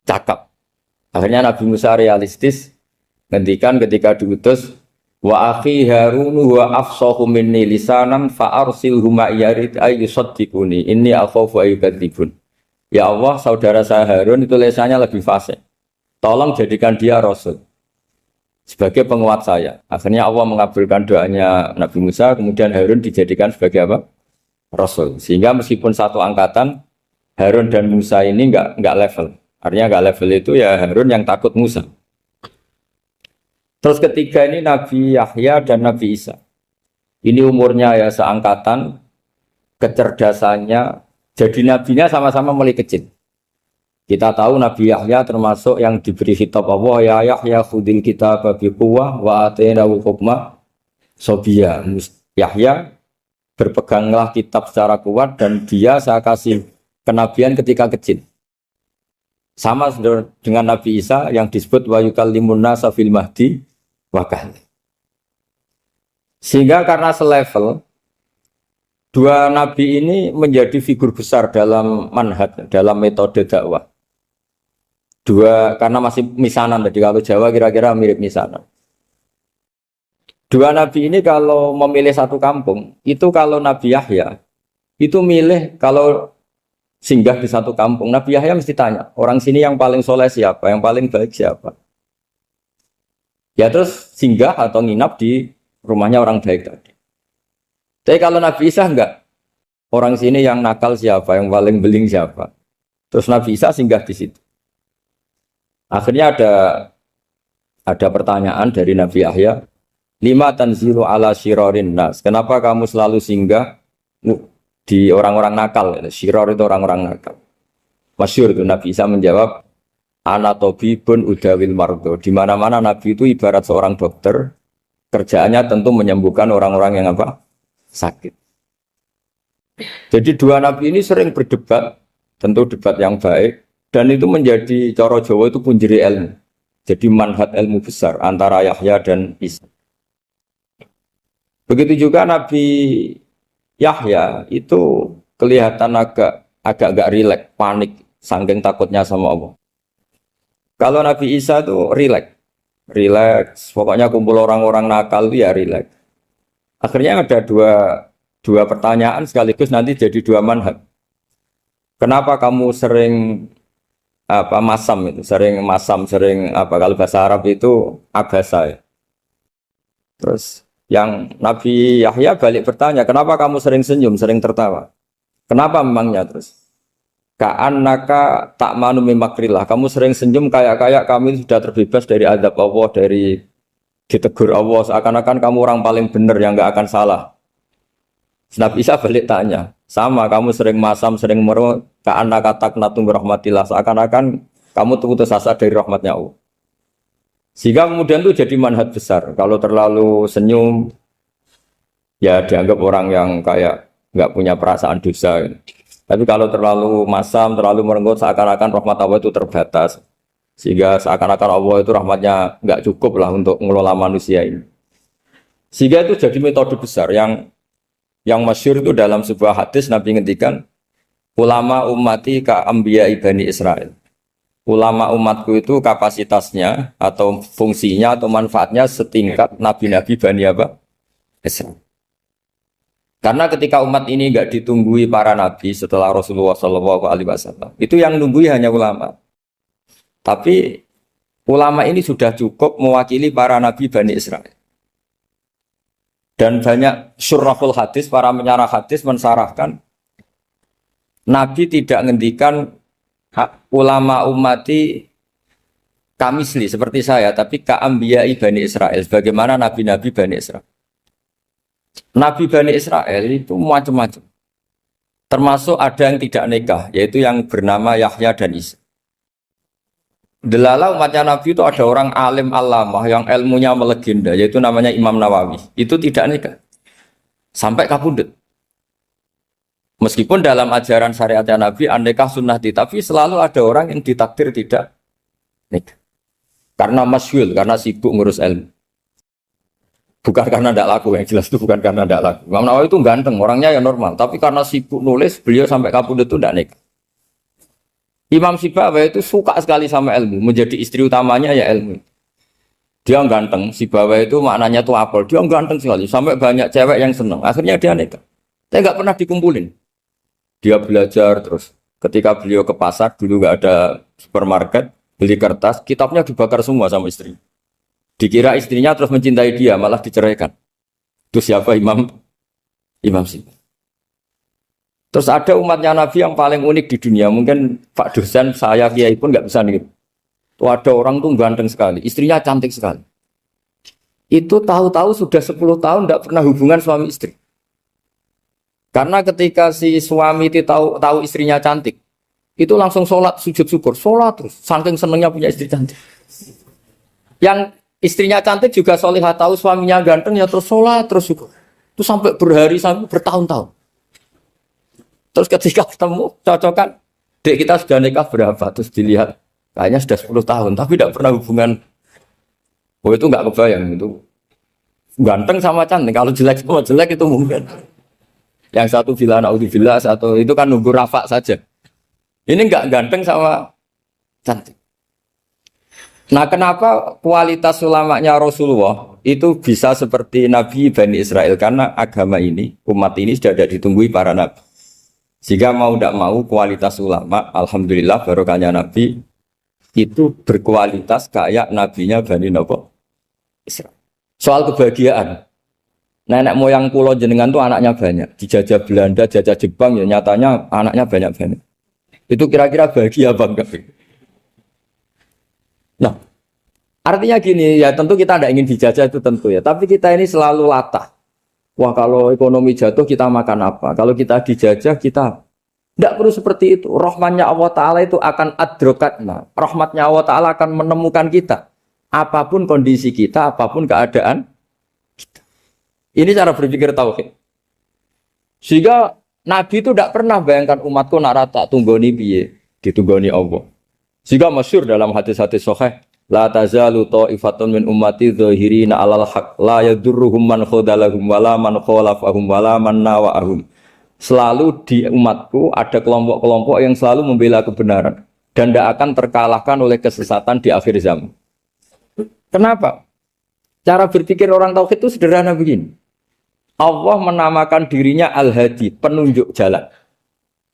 Cakap. Akhirnya Nabi Musa realistis ngendikan ketika diutus wa akhi Harun wa afsahu minni lisanan fa arsilhu ma yarid ay yusaddiquni inni akhafu ay yukadzibun. Ya Allah, saudara saya Harun itu lisannya lebih fasih. Tolong jadikan dia rasul sebagai penguat saya. Akhirnya Allah mengabulkan doanya Nabi Musa, kemudian Harun dijadikan sebagai apa? Rasul. Sehingga meskipun satu angkatan, Harun dan Musa ini enggak level. Artinya enggak level itu ya Harun yang takut Musa. Terus ketiga ini Nabi Yahya dan Nabi Isa. Ini umurnya ya seangkatan, kecerdasannya, jadi nabinya sama-sama mulai kecil. Kita tahu Nabi Yahya termasuk yang diberi khitab Allah, ya Yahya khudil kitab bi quwwah wa atainahu hukma sobiyya. Yahya berpeganglah kitab secara kuat dan dia saya kasih kenabian ketika kecil. Sama dengan Nabi Isa yang disebut wa yukallimun nasa fil mahdi wa kahla. Sehingga karena selevel dua nabi ini menjadi figur besar dalam manhaj, dalam metode dakwah. Dua karena masih misanan tadi, kalau Jawa kira-kira mirip misanan. Dua nabi ini kalau memilih satu kampung, itu kalau Nabi Yahya itu milih kalau singgah di satu kampung, Nabi Yahya mesti tanya, orang sini yang paling soleh siapa, yang paling baik siapa. Ya terus singgah atau nginap di rumahnya orang baik tadi. Tapi kalau Nabi Isa enggak, orang sini yang nakal siapa, yang paling beling siapa. Terus Nabi Isa singgah di situ. Akhirnya ada pertanyaan dari Nabi Yahya, lima tanzilu ala syirarin nas. Kenapa kamu selalu singgah di orang-orang nakal? Syiror itu orang-orang nakal. Masyhur itu Nabi Isa menjawab, ana tabibun udawil mardo. Di mana-mana Nabi itu ibarat seorang dokter, kerjaannya tentu menyembuhkan orang-orang yang apa? Sakit. Jadi dua nabi ini sering berdebat, tentu debat yang baik, dan itu menjadi cara Jawa itu punjeri ilmu. Jadi manhaj ilmu besar antara Yahya dan Isa. Begitu juga Nabi Yahya itu kelihatan agak rileks, panik, saking takutnya sama Allah. Kalau Nabi Isa itu rileks, pokoknya kumpul orang-orang nakal itu ya rileks. Akhirnya ada dua pertanyaan sekaligus nanti jadi dua manhaj. Kenapa kamu sering sering kalau bahasa Arab itu abasa ya. Terus yang Nabi Yahya balik bertanya, kenapa kamu sering senyum, sering tertawa? Kenapa memangnya terus? Ka'annaka ta'manu min makrillah. Kamu sering senyum kayak kami sudah terbebas dari azab Allah, dari ditegur Allah, seakan-akan kamu orang paling benar yang enggak akan salah. Nabi Isa balik tanya, sama kamu sering masam, sering meru, ka'annaka taqnatu min rahmatillah, seakan-akan kamu putus asa dari rahmatnya Allah. Sehingga kemudian itu jadi manhaj besar. Kalau terlalu senyum, ya dianggap orang yang kayak nggak punya perasaan dosa. Tapi kalau terlalu masam, terlalu merenggut, seakan-akan rahmat Allah itu terbatas. Sehingga seakan-akan Allah itu rahmatnya nggak cukup lah untuk mengelola manusia ini. Sehingga itu jadi metode besar yang masyhur itu dalam sebuah hadis Nabi ngendikan, ulama ummati ka anbiya Bani Israil. Ulama umatku itu kapasitasnya atau fungsinya atau manfaatnya setingkat nabi-nabi Bani Israil. Karena ketika umat ini enggak ditunggui para nabi setelah Rasulullah SAW, itu yang nunggui hanya ulama. Tapi ulama ini sudah cukup mewakili para nabi Bani Israil. Dan banyak syurahul hadis, para menyarah hadis mensarahkan, Nabi tidak ngendikan ulama umati kamisli seperti saya, tapi ka'ambiyai Bani Israel, bagaimana nabi-nabi Bani Israel. Nabi Bani Israel itu macam-macam. Termasuk ada yang tidak nikah, yaitu yang bernama Yahya dan Isa. Delala umatnya Nabi itu ada orang alim alamah yang ilmunya melegenda, yaitu namanya Imam Nawawi. Itu tidak nikah. Sampai kapundut. Meskipun dalam ajaran syariatnya Nabi, nikah sunnati, tapi selalu ada orang yang ditakdir tidak nikah. Karena masyhul, karena sibuk ngurus ilmu. Bukan karena tidak laku, yang jelas itu bukan karena tidak laku. Imam Nawawi itu ganteng, orangnya ya normal. Tapi karena sibuk nulis, beliau sampai kapundut itu tidak nikah. Imam Sibawayh itu suka sekali sama ilmu, menjadi istri utamanya ya ilmu. Dia ganteng, Sibawayh itu maknanya tuh apel. Dia ganteng sekali, sampai banyak cewek yang senang. Akhirnya dia nikah. Saya nggak pernah dikumpulin. Dia belajar terus. Ketika beliau ke pasar, dulu nggak ada supermarket, beli kertas, kitabnya dibakar semua sama istri. Dikira istrinya terus mencintai dia, malah diceraikan. Itu siapa Imam Sibawayh. Terus ada umatnya Nabi yang paling unik di dunia. Mungkin Pak dosen, saya kiai pun nggak bisa nih. Tuh ada orang tuh ganteng sekali, istrinya cantik sekali. Itu tahu-tahu sudah 10 tahun tidak pernah hubungan suami istri. Karena ketika si suami itu tahu istrinya cantik, itu langsung sholat sujud syukur, sholat terus. Saking senengnya punya istri cantik. Yang istrinya cantik juga solihah, tahu suaminya ganteng ya terus sholat terus syukur. Itu sampai berhari sampai bertahun-tahun. Terus ketika ketemu cocokan, dek kita sudah nikah berapa? Terus dilihat kayaknya sudah 10 tahun, tapi tidak pernah hubungan. Oh itu nggak kebayang itu. Ganteng sama cantik, kalau jelek sama jelek itu mungkin. Yang satu villa naudzubillah, satu itu kan nunggu rafa saja. Ini nggak ganteng sama cantik. Nah kenapa kualitas ulamanya Rasulullah itu bisa seperti Nabi Bani Israel? Karena agama ini, umat ini sudah ada ditunggui para nabi. Jika mau tidak mau kualitas ulama, alhamdulillah barokahnya Nabi itu berkualitas kayak nabinya Bani Israel. Soal kebahagiaan, nenek moyang pulau jenengan tuh anaknya banyak, dijajah Belanda, jajah Jepang, ya nyatanya anaknya banyak. Itu kira-kira bahagia bangga. Nah, artinya gini ya, tentu kita tidak ingin dijajah itu tentu ya, tapi kita ini selalu latah. Wah kalau ekonomi jatuh kita makan apa? Kalau kita dijajah kita tidak perlu seperti itu. Rahmatnya Allah Ta'ala itu akan adrokatna. Rahmatnya Allah Ta'ala akan menemukan kita. Apapun kondisi kita, apapun keadaan kita. Ini cara berpikir tauhid. Sehingga Nabi itu tidak pernah bayangkan umatku narata tunggoni piye, ditunggoni Allah. Sehingga masyhur dalam hadis-hadis sahih, la tazalu ta'ifatun min ummati dzahirina 'alal haq la yadurruhum man khadalahum wala man khalafahum wala man nawa'ahum. Selalu di umatku ada kelompok-kelompok yang selalu membela kebenaran dan tidak akan terkalahkan oleh kesesatan di akhir zaman. Kenapa? Cara berpikir orang tauhid itu sederhana begini. Allah menamakan dirinya Al-Hadi, penunjuk jalan.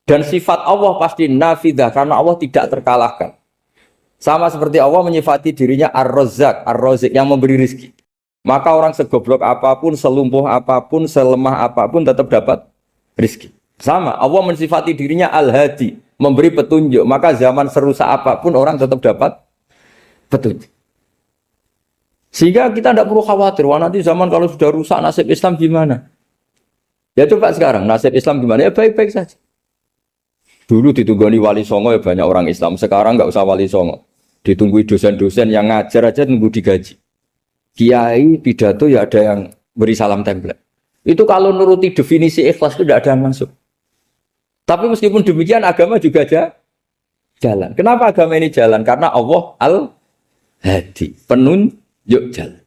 Dan sifat Allah pasti nafidah karena Allah tidak terkalahkan. Sama seperti Allah menyifati dirinya Ar-Razzaq, Ar-Razik yang memberi rizki. Maka orang segoblok apapun, selumpuh apapun, selemah apapun tetap dapat rizki. Sama, Allah mensifati dirinya Al-Hadi, memberi petunjuk. Maka zaman serusak apapun orang tetap dapat petunjuk. Sehingga kita tidak perlu khawatir, wah nanti zaman kalau sudah rusak nasib Islam gimana? Ya coba sekarang, nasib Islam gimana? Ya baik-baik saja. Dulu ditunggoni wali songo ya banyak orang Islam, sekarang nggak usah wali songo. Ditunggu dosen-dosen yang ngajar aja nunggu digaji. Kiai pidato ya ada yang beri salam template. Itu kalau nuruti definisi ikhlas itu tidak ada yang masuk. Tapi meskipun demikian agama juga jalan. Kenapa agama ini jalan? Karena Allah Al-Hadi, penunjuk jalan.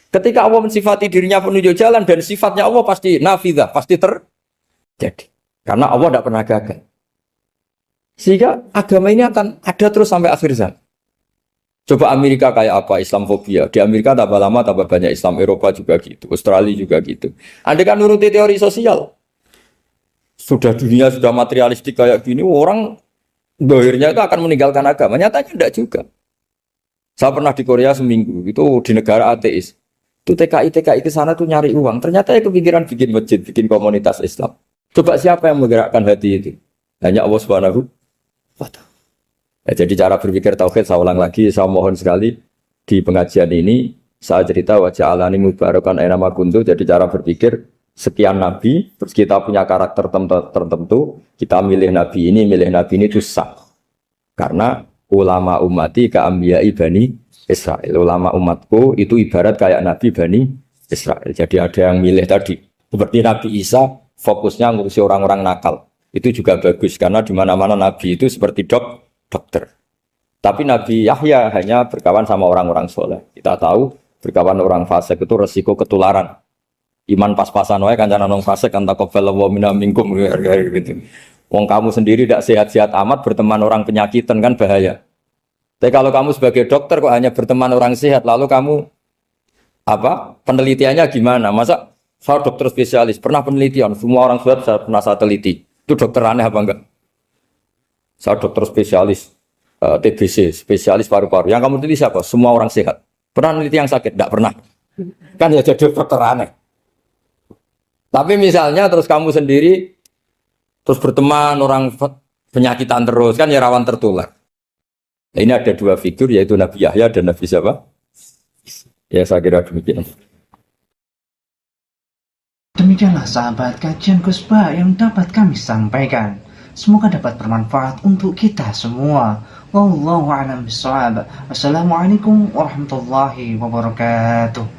Ketika Allah mensifati dirinya penunjuk jalan dan sifatnya Allah pasti nafidah, pasti terjadi. Karena Allah tidak pernah gagal. Sehingga agama ini akan ada terus sampai akhir zaman. Coba Amerika kayak apa, Islamofobia. Di Amerika tambah lama tambah banyak Islam, Eropa juga gitu, Australia juga gitu. Anda kan nuruti teori sosial. Sudah dunia sudah materialistik kayak gini, orang dohirnya itu akan meninggalkan agama. Nyatanya tidak juga. Saya pernah di Korea seminggu, itu di negara ateis. Itu TKI ke sana tuh nyari uang. Ternyata ya kepikiran bikin masjid, bikin komunitas Islam. Coba siapa yang menggerakkan hati itu? Hanya Allah Subhanahu wa Ta'ala. Ya, jadi cara berpikir tauhid saya ulang lagi, saya mohon sekali di pengajian ini saya cerita wajah alani mubarakan aina ma kuntu. Jadi cara berpikir sekian nabi, terus kita punya karakter tertentu, kita milih nabi ini itu sah. Karena ulama ummati ka'ambiyai Bani Israel. Ulama umatku itu ibarat kayak nabi Bani Israel. Jadi ada yang milih tadi. Seperti Nabi Isa fokusnya ngurusi orang-orang nakal. Itu juga bagus karena di mana-mana nabi itu seperti dokter. Tapi Nabi Yahya hanya berkawan sama orang-orang soleh. Kita tahu berkawan orang fasik itu resiko ketularan. Iman pas-pasan wae kancane nang fasik kan taqabbalallahu minna minkum gitu. Wong kamu sendiri tidak sehat-sehat amat berteman orang penyakitan kan bahaya. Tapi kalau kamu sebagai dokter kok hanya berteman orang sehat, lalu kamu apa? Penelitiannya gimana? Masa saya dokter spesialis, pernah penelitian, semua orang sehat saya pernah saya teliti. Itu dokter aneh apa enggak? Saya dokter spesialis TBC, spesialis paru-paru. Yang kamu teliti siapa? Semua orang sehat. Pernah meneliti yang sakit? Tidak pernah. Kan ya jadi dokter aneh. Tapi misalnya terus kamu sendiri terus berteman orang penyakitan terus kan ya rawan tertular. Nah, ini ada dua figur yaitu Nabi Yahya dan Nabi siapa? Ya saya kira demikian. Demikianlah sahabat kajian Gusba yang dapat kami sampaikan. Semoga dapat bermanfaat untuk kita semua. Wallahu a'lam bishawab. Wassalamualaikum warahmatullahi wabarakatuh.